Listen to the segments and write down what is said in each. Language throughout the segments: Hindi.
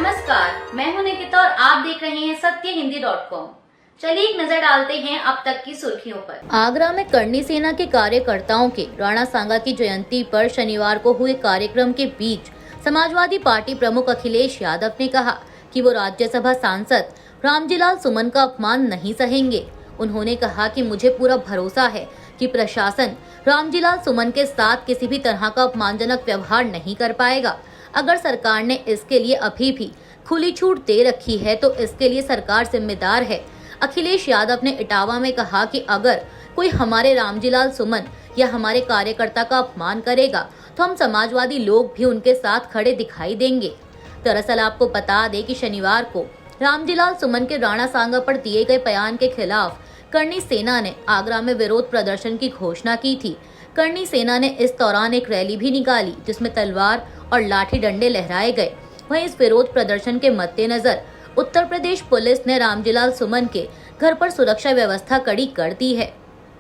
नमस्कार, मैं हूं निकिता और आप देख रहे हैं सत्यहिंदी.com। चलिए एक नजर डालते हैं अब तक की सुर्खियों पर। आगरा में करनी सेना के कार्यकर्ताओं के राणा सांगा की जयंती पर शनिवार को हुए कार्यक्रम के बीच समाजवादी पार्टी प्रमुख अखिलेश यादव ने कहा कि वो राज्यसभा सांसद रामजीलाल सुमन का अपमान नहीं सहेंगे। उन्होंने कहा कि मुझे पूरा भरोसा है कि प्रशासन रामजीलाल सुमन के साथ किसी भी तरह का अपमानजनक व्यवहार नहीं कर पाएगा। अगर सरकार ने इसके लिए अभी भी खुली छूट दे रखी है तो इसके लिए सरकार जिम्मेदार है। अखिलेश यादव ने इटावा में कहा कि अगर कोई हमारे रामजीलाल सुमन या हमारे कार्यकर्ता का अपमान करेगा तो हम समाजवादी लोग भी उनके साथ खड़े दिखाई देंगे। दरअसल आपको बता दें कि शनिवार को रामजीलाल सुमन के राणा सांगा पर दिए गए बयान के खिलाफ करनी सेना ने आगरा में विरोध प्रदर्शन की घोषणा की थी। करनी सेना ने इस दौरान एक रैली भी निकाली जिसमें तलवार और लाठी डंडे लहराए गए। वहीं इस विरोध प्रदर्शन के मद्देनजर उत्तर प्रदेश पुलिस ने रामजीलाल सुमन के घर पर सुरक्षा व्यवस्था कड़ी कर दी है।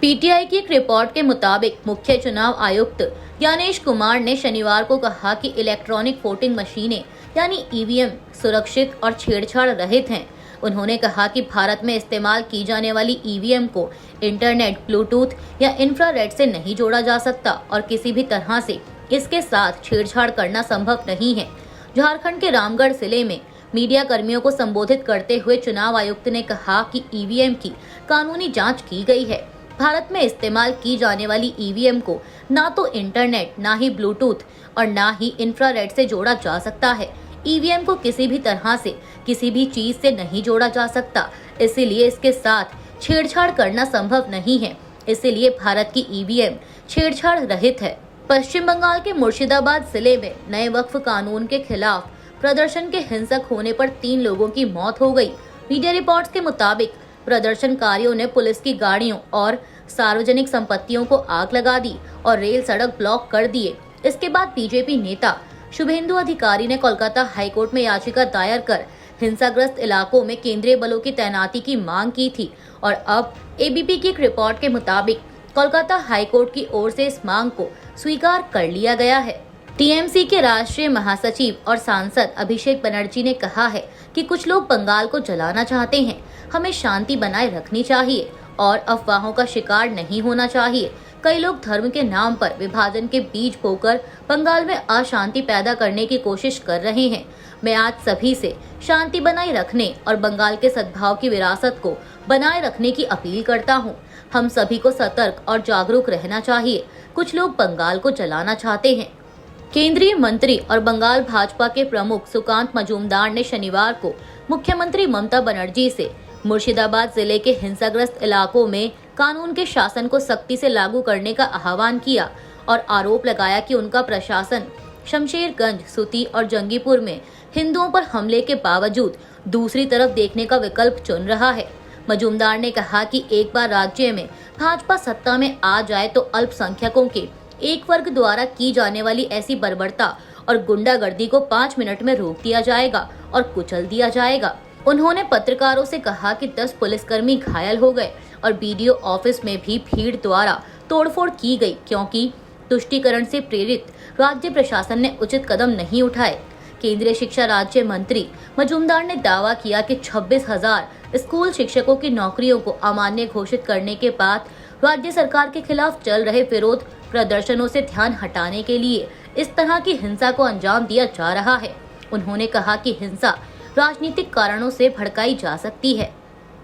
पीटीआई की एक रिपोर्ट के मुताबिक मुख्य चुनाव आयुक्त ज्ञानेश कुमार ने शनिवार को कहा कि इलेक्ट्रॉनिक वोटिंग मशीनें यानी ईवीएम सुरक्षित और छेड़छाड़ रहित हैं। उन्होंने कहा कि भारत में इस्तेमाल की जाने वाली ईवीएम को इंटरनेट, ब्लूटूथ या इंफ्रारेड से नहीं जोड़ा जा सकता और किसी भी तरह से इसके साथ छेड़छाड़ करना संभव नहीं है। झारखंड के रामगढ़ जिले में मीडिया कर्मियों को संबोधित करते हुए चुनाव आयुक्त ने कहा कि ईवीएम की कानूनी जांच की गई है। भारत में इस्तेमाल की जाने वाली ईवीएम को ना तो इंटरनेट, ना ही ब्लूटूथ और ना ही इंफ्रारेड से जोड़ा जा सकता है। ईवीएम को किसी भी तरह से किसी भी चीज से नहीं जोड़ा जा सकता, इसीलिए इसके साथ छेड़छाड़ करना संभव नहीं है। इसीलिए भारत की ईवीएम छेड़छाड़ रहित है। पश्चिम बंगाल के मुर्शिदाबाद जिले में नए वक्फ कानून के खिलाफ प्रदर्शन के हिंसक होने पर 3 लोगों की मौत हो गई। मीडिया रिपोर्ट्स के मुताबिक प्रदर्शनकारियों ने पुलिस की गाड़ियों और सार्वजनिक संपत्तियों को आग लगा दी और रेल सड़क ब्लॉक कर दिए। इसके बाद बीजेपी नेता शुभेंदु अधिकारी ने कोलकाता हाईकोर्ट में याचिका दायर कर हिंसाग्रस्त इलाकों में केंद्रीय बलों की तैनाती की मांग की थी और अब एबीपी की एक रिपोर्ट के मुताबिक कोलकाता हाईकोर्ट की ओर से इस मांग को स्वीकार कर लिया गया है। टीएमसी के राष्ट्रीय महासचिव और सांसद अभिषेक बनर्जी ने कहा है कि कुछ लोग बंगाल को जलाना चाहते हैं। हमें शांति बनाए रखनी चाहिए और अफवाहों का शिकार नहीं होना चाहिए। कई लोग धर्म के नाम पर विभाजन के बीज बोकर बंगाल में अशांति पैदा करने की कोशिश कर रहे हैं। मैं आज सभी से शांति बनाए रखने और बंगाल के सद्भाव की विरासत को बनाए रखने की अपील करता हूं। हम सभी को सतर्क और जागरूक रहना चाहिए। कुछ लोग बंगाल को जलाना चाहते हैं। केंद्रीय मंत्री और बंगाल भाजपा के प्रमुख सुकांत मजूमदार ने शनिवार को मुख्यमंत्री ममता बनर्जी से मुर्शिदाबाद जिले के हिंसाग्रस्त इलाकों में कानून के शासन को सख्ती से लागू करने का आह्वान किया और आरोप लगाया कि उनका प्रशासन शमशेरगंज, सूती और जंगीपुर में हिंदुओं पर हमले के बावजूद दूसरी तरफ देखने का विकल्प चुन रहा है। मजूमदार ने कहा कि एक बार राज्य में भाजपा सत्ता में आ जाए तो अल्पसंख्यकों के एक वर्ग द्वारा की जाने वाली ऐसी बर्बरता और गुंडागर्दी को 5 मिनट में रोक दिया जाएगा और कुचल दिया जाएगा। उन्होंने पत्रकारों से कहा कि 10 पुलिसकर्मी घायल हो गए और बीडीओ ऑफिस में भी भीड़ द्वारा तोड़फोड़ की गई क्योंकि तुष्टीकरण से प्रेरित राज्य प्रशासन ने उचित कदम नहीं उठाए। केंद्रीय शिक्षा राज्य मंत्री मजूमदार ने दावा किया कि 26,000 स्कूल शिक्षकों की नौकरियों को अमान्य घोषित करने के बाद राज्य सरकार के खिलाफ चल रहे विरोध प्रदर्शनों से ध्यान हटाने के लिए इस तरह की हिंसा को अंजाम दिया जा रहा है। उन्होंने कहा कि हिंसा राजनीतिक कारणों से भड़काई जा सकती है।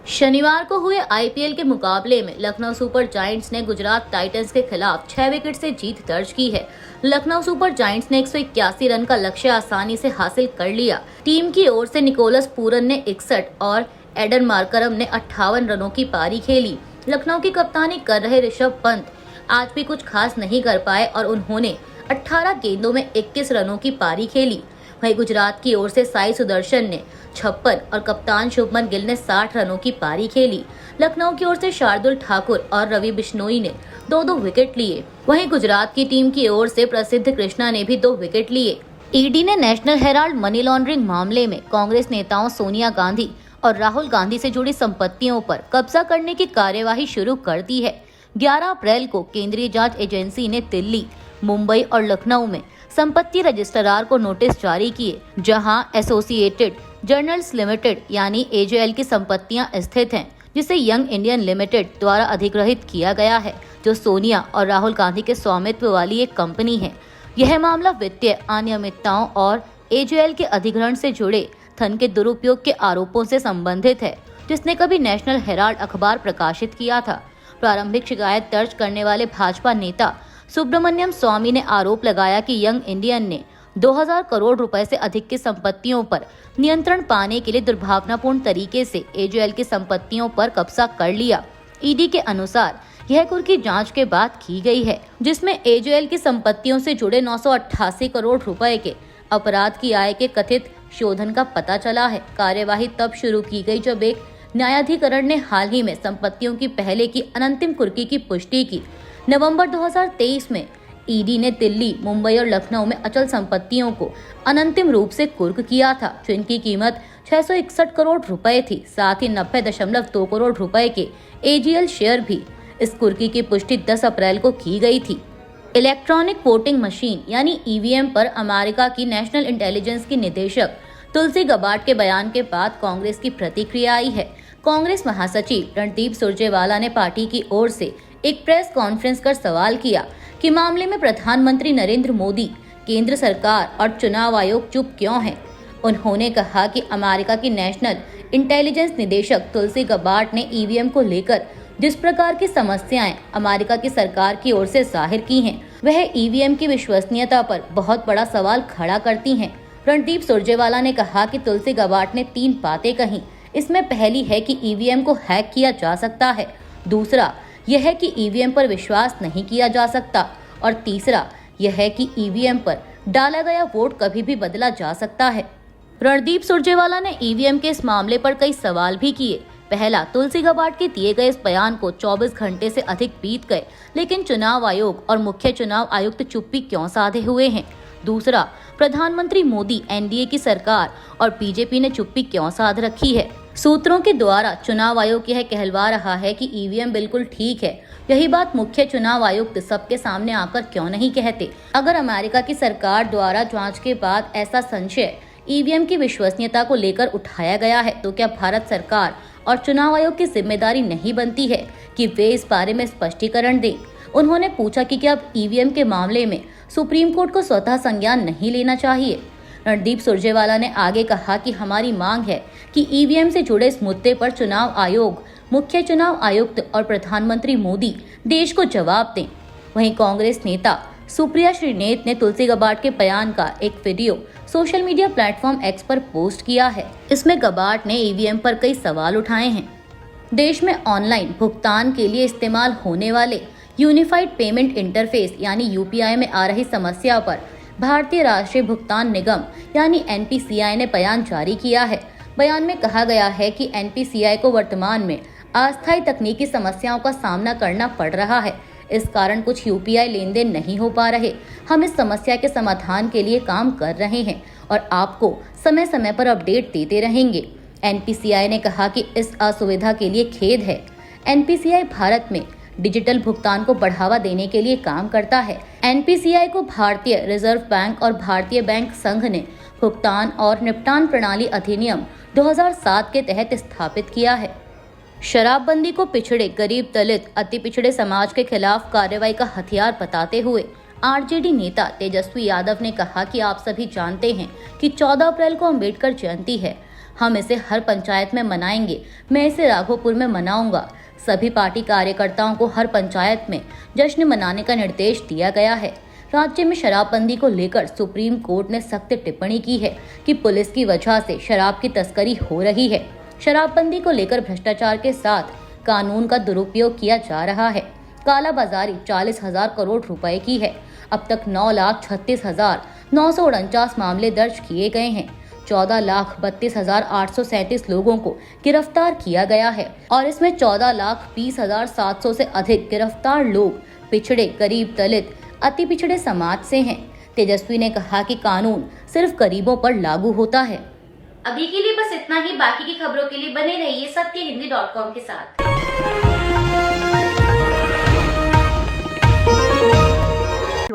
शनिवार को हुए आईपीएल के मुकाबले में लखनऊ सुपर जायंट्स ने गुजरात टाइटंस के खिलाफ 6 विकेट से जीत दर्ज की है। लखनऊ सुपर जायंट्स ने 181 रन का लक्ष्य आसानी से हासिल कर लिया। टीम की ओर से निकोलस पूरन ने 61 और एडन मार्करम ने 58 रनों की पारी खेली। लखनऊ की कप्तानी कर रहे ऋषभ पंत आज भी कुछ खास नहीं कर पाए और उन्होंने 18 गेंदों में 21 रनों की पारी खेली। वहीं गुजरात की ओर से साई सुदर्शन ने 56 और कप्तान शुभमन गिल ने 60 रनों की पारी खेली। लखनऊ की ओर से शार्दुल ठाकुर और रवि बिश्नोई ने 2-2 विकेट लिए। वहीं गुजरात की टीम की ओर से प्रसिद्ध कृष्णा ने भी 2 विकेट लिए। ईडी ने नेशनल हेराल्ड मनी लॉन्ड्रिंग मामले में कांग्रेस नेताओं सोनिया गांधी और राहुल गांधी से जुड़ी संपत्तियों पर कब्जा करने की कार्यवाही शुरू कर दी है। 11 अप्रैल को केंद्रीय जांच एजेंसी ने दिल्ली, मुंबई और लखनऊ में संपत्ति रजिस्ट्रार को नोटिस जारी किए, जहां एसोसिएटेड जर्नल्स लिमिटेड यानी एजेएल की संपत्तियां स्थित हैं, जिसे यंग इंडियन लिमिटेड द्वारा अधिग्रहित किया गया है, जो सोनिया और राहुल गांधी के स्वामित्व वाली एक कंपनी है। यह मामला वित्तीय अनियमितताओं और एजेएल के अधिग्रहण से जुड़े धन के दुरुपयोग के आरोपों से संबंधित है, जिसने कभी नेशनल हेराल्ड अखबार प्रकाशित किया था। प्रारंभिक शिकायत दर्ज करने वाले भाजपा नेता सुब्रमण्यम स्वामी ने आरोप लगाया कि यंग इंडियन ने 2000 करोड़ रुपए से अधिक की संपत्तियों पर नियंत्रण पाने के लिए दुर्भावनापूर्ण तरीके से एजेएल की संपत्तियों पर कब्जा कर लिया। ईडी के अनुसार यह कुर्की जांच के बाद की गई है, जिसमें एजेएल की संपत्तियों से जुड़े 988 करोड़ रुपए के अपराध की आय के कथित शोधन का पता चला है। कार्यवाही तब शुरू की गई जब एक न्यायाधिकरण ने हाल ही में संपत्तियों की पहले की अनंतिम कुर्की की पुष्टि की। नवंबर 2023 में ईडी ने दिल्ली, मुंबई और लखनऊ में अचल संपत्तियों को अनंतिम रूप से कुर्क किया था, जिनकी कीमत 661 करोड़ रुपए थी। साथ ही 90.2 करोड़ रुपए के एजेएल शेयर भी। इस कुर्की की पुष्टि 10 अप्रैल को की गई थी। इलेक्ट्रॉनिक वोटिंग मशीन यानी ईवीएम पर अमेरिका की नेशनल इंटेलिजेंस की निदेशक तुलसी गबार्ड के बयान के बाद कांग्रेस की प्रतिक्रिया आई है। कांग्रेस महासचिव रणदीप सुरजेवाला ने पार्टी की ओर से एक प्रेस कॉन्फ्रेंस कर सवाल किया कि मामले में प्रधानमंत्री नरेंद्र मोदी, केंद्र सरकार और चुनाव आयोग चुप क्यों हैं। उन्होंने कहा कि अमेरिका की नेशनल इंटेलिजेंस निदेशक तुलसी गबार्ड ने ईवीएम को लेकर जिस प्रकार की समस्याएं अमेरिका की सरकार की ओर से जाहिर की हैं, वह ईवीएम की विश्वसनीयता पर बहुत बड़ा सवाल खड़ा करती हैं। रणदीप सुरजेवाला ने कहा कि तुलसी गबार्ड ने 3 बातें कही। इसमें पहली है कि ईवीएम को हैक किया जा सकता है, दूसरा यह है कि ईवीएम पर विश्वास नहीं किया जा सकता और तीसरा यह है कि ईवीएम पर डाला गया वोट कभी भी बदला जा सकता है। रणदीप सुरजेवाला ने ईवीएम के इस मामले पर कई सवाल भी किए। पहला, तुलसी गबार्ड के दिए गए इस बयान को 24 घंटे से अधिक बीत गए, लेकिन चुनाव आयोग और मुख्य चुनाव आयुक्त चुप्पी क्यों साधे हुए हैं। दूसरा, प्रधानमंत्री मोदी, एनडीए की सरकार और बीजेपी ने चुप्पी क्यों साध रखी है। सूत्रों के द्वारा चुनाव आयोग यह कहलवा रहा है कि ईवीएम बिल्कुल ठीक है। यही बात मुख्य चुनाव आयुक्त सबके सामने आकर क्यों नहीं कहते। अगर अमेरिका की सरकार द्वारा जांच के बाद ऐसा संशय ईवीएम की विश्वसनीयता को लेकर उठाया गया है, तो क्या भारत सरकार और चुनाव आयोग की जिम्मेदारी नहीं बनती है कि वे इस बारे में स्पष्टीकरण दें। उन्होंने पूछा कि क्या अब ईवीएम के मामले में सुप्रीम कोर्ट को स्वतः संज्ञान नहीं लेना चाहिए। रणदीप सुरजेवाला ने आगे कहा कि हमारी मांग है कि ईवीएम से जुड़े इस मुद्दे पर चुनाव आयोग, मुख्य चुनाव आयुक्त और प्रधानमंत्री मोदी देश को जवाब दें। वहीं कांग्रेस नेता सुप्रिया श्रीनेत ने तुलसी गबार्ड के बयान का एक video social media platform x पर पोस्ट किया है। इसमें गबार्ड ने ईवीएम पर कई सवाल उठाए हैं। देश में ऑनलाइन भुगतान के लिए इस्तेमाल होने वाले यूनिफाइड पेमेंट इंटरफेस यानी यूपीआई में आ रही समस्या पर भारतीय राष्ट्रीय भुगतान निगम यानी एनपीसीआई ने बयान जारी किया है। बयान में कहा गया है कि एनपीसीआई को वर्तमान में अस्थायी तकनीकी समस्याओं का सामना करना पड़ रहा है। इस कारण कुछ यूपीआई लेन देन नहीं हो पा रहे। हम इस समस्या के समाधान के लिए काम कर रहे हैं और आपको समय समय पर अपडेट देते रहेंगे। एनपीसीआई ने कहा कि इस असुविधा के लिए खेद है। एनपीसीआई भारत में डिजिटल भुगतान को बढ़ावा देने के लिए काम करता है। एनपीसीआई को भारतीय रिजर्व बैंक और भारतीय बैंक संघ ने भुगतान और निपटान प्रणाली अधिनियम 2007 के तहत स्थापित किया है। शराबबंदी को पिछड़े, गरीब, दलित, अति पिछड़े समाज के खिलाफ कार्रवाई का हथियार बताते हुए आरजेडी नेता तेजस्वी यादव ने कहा कि आप सभी जानते हैं कि 14 अप्रैल को अम्बेडकर जयंती है। हम इसे हर पंचायत में मनाएंगे। मैं इसे राघोपुर में मनाऊंगा। सभी पार्टी कार्यकर्ताओं को हर पंचायत में जश्न मनाने का निर्देश दिया गया है। राज्य में शराबबंदी को लेकर सुप्रीम कोर्ट ने सख्त टिप्पणी की है कि पुलिस की वजह से शराब की तस्करी हो रही है। शराबबंदी को लेकर भ्रष्टाचार के साथ कानून का दुरुपयोग किया जा रहा है। कालाबाजारी 40,000 करोड़ रुपए की है। अब तक 9,36,949 मामले दर्ज किए गए हैं। 14,32,837 लोगों को गिरफ्तार किया गया है और इसमें 14,20,700 से अधिक गिरफ्तार लोग पिछड़े, गरीब, दलित, अति पिछड़े समाज से हैं। तेजस्वी ने कहा कि कानून सिर्फ गरीबों पर लागू होता है। अभी के लिए बस इतना ही। बाकी की खबरों के लिए बने रहिए सत्यहिंदी.com के साथ।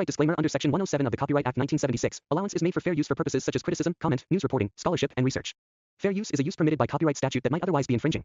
Copyright disclaimer under Section 107 of the Copyright Act 1976. Allowance is made for fair use for purposes such as criticism, comment, news reporting, scholarship, and research. Fair use is a use permitted by copyright statute that might otherwise be infringing.